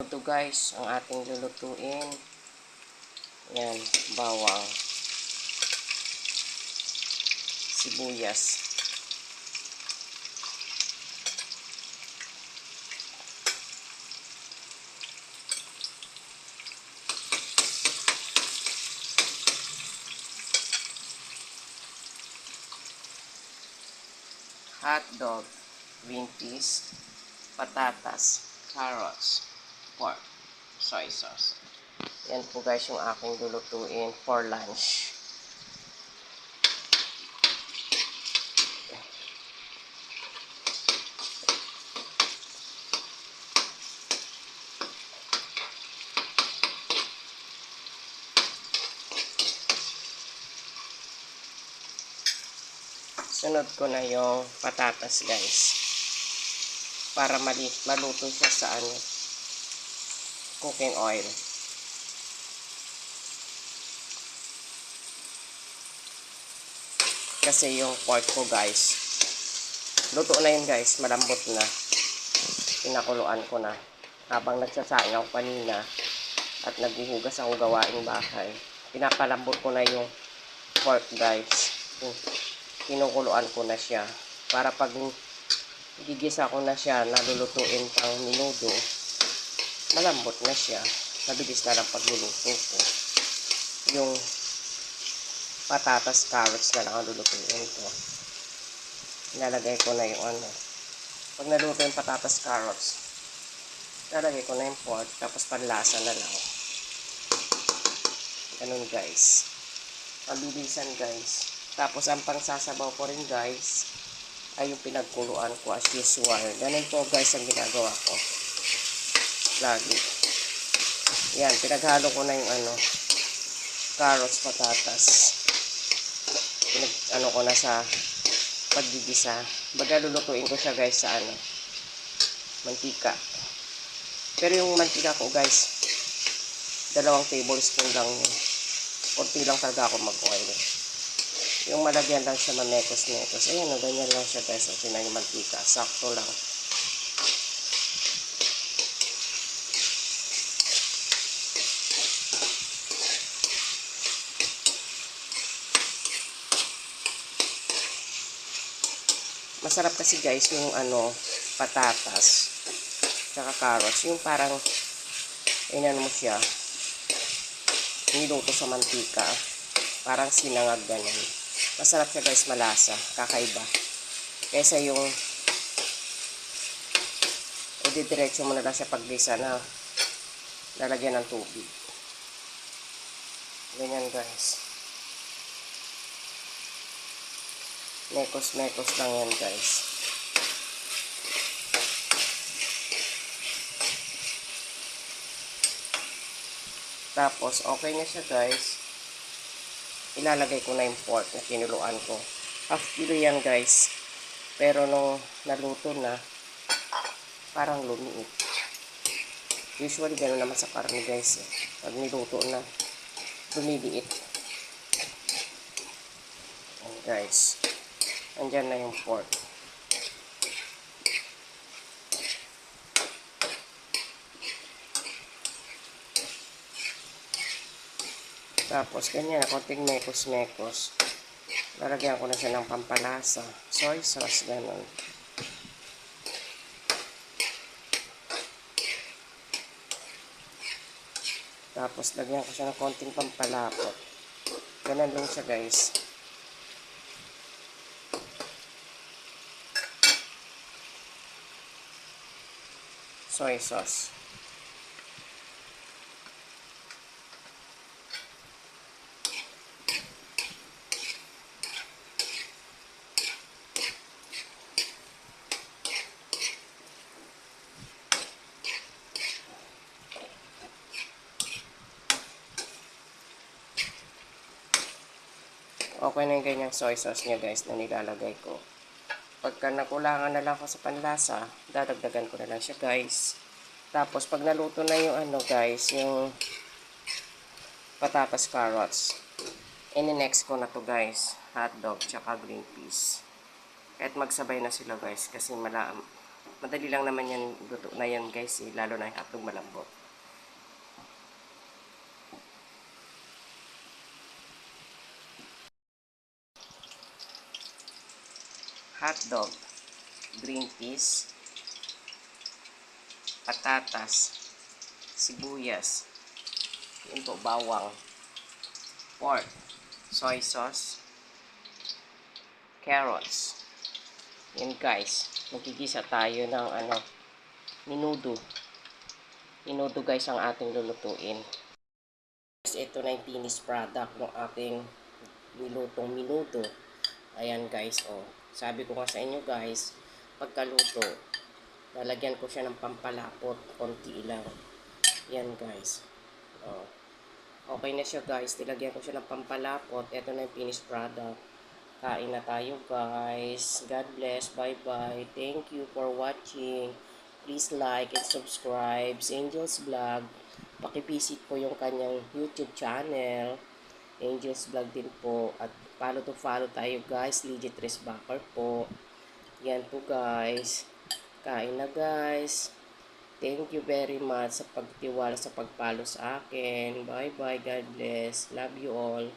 Ito guys, ang ating lulutuin. Yan, bawang, sibuyas. Hotdog, green peas, patatas, carrots, pork, soy sauce. Yan po guys yung aking lulutuin for lunch. Sunod ko na yung patatas guys. Para maluto siya sa cooking oil. Kasi yung pork ko guys, luto na yun guys, malambot na. Pinakuluan ko na. Habang nagsasaing ako kanina at naghuhugas ako gawaing bahay, pinapalambot ko na yung pork guys. Kinukuluan ko na siya. Para pag gigisa ko na siya, nalulutuin pang minudo, malambot na siya. Mabilis na lang pagluluto ko. Yung patatas, carrots na lang ang lulutuin ko. Ilalagay ko na yung pag naluto yung patatas, carrots, ilalagay ko na yung pork, tapos panlasa na lang. Ganun guys. Mabilisan guys. Tapos ang pangsasabaw ko rin guys, ay yung pinagkuluan ko as usual. Ganun po guys ang ginagawa ko. Lagi. Yan, pinaghalo ko na yung carrots, patatas. Ko na sa paggigisa. Baga lulutuin ko siya guys sa mantika. Pero yung mantika ko guys, 2 tablespoon lang yun. Kunti lang talaga ako mag-oil. Yung malagyan lang siya mamekos-mekos. Ayan, ganyan lang siya guys. Okay na yung mantika. Sakto lang. Masarap kasi guys yung patatas tsaka carrots. Yung parang mo siya, niluto sa mantika. Parang sinangag ganun. Masarap siya guys, malasa. Kakaiba. Kaysa yung didiretso mo na lang siya paggisa na lalagyan ng tubig. Ganyan guys. Mekos-mekos lang yan guys. Tapos okay na siya guys. Ilalagay ko na yung pork na kinuluan ko. Half kilo yan guys. Pero nung naluto na, parang lumiit. Usually gano'n naman sa karne guys. Pag niluto na, lumiliit. And guys, andyan na yung pork. Tapos, ganyan, konting mekos-mekos. Lalagyan ko na siya ng pampalasa. Soy sauce, ganun. Tapos, lagyan ko siya ng konting pampalapot. Ganun lang siya, guys. Soy sauce. Okay na yung ganyang soy sauce niya guys na nilalagay ko. Pagka nakulangan na lang ako sa panlasa, dadagdagan ko na lang siya guys. Tapos pag naluto na yung guys, yung patatas, carrots, ini-next ko na to guys, hotdog tsaka green peas. Kahit magsabay na sila guys kasi Madali lang naman yan, luto na yan guys, lalo na yung hotdog malambot. Hotdog, green peas, patatas, sibuyas, yun po, bawang, pork, soy sauce, carrots. Yun guys, magigisa tayo ng minudo. Minudo guys ang ating lulutuin. Ito na yung finished product ng ating nilutong minudo. Ayan guys, oh. Sabi ko nga sa inyo guys, pagkaluto, lalagyan ko siya ng pampalapot, konti lang. Yan guys. Oh. Okay na siya guys, nilagyan ko siya ng pampalapot. Ito na yung finished product. Kain na tayo guys. God bless. Bye-bye. Thank you for watching. Please like and subscribe sa Angel's Vlog. Pakivisit po yung kanyang YouTube channel. Angel's Vlog din po. At follow to follow tayo guys. Legit Backer po. Yan po guys. Kain na guys. Thank you very much sa pagtiwala sa pagpalo sa akin. Bye-bye. God bless. Love you all.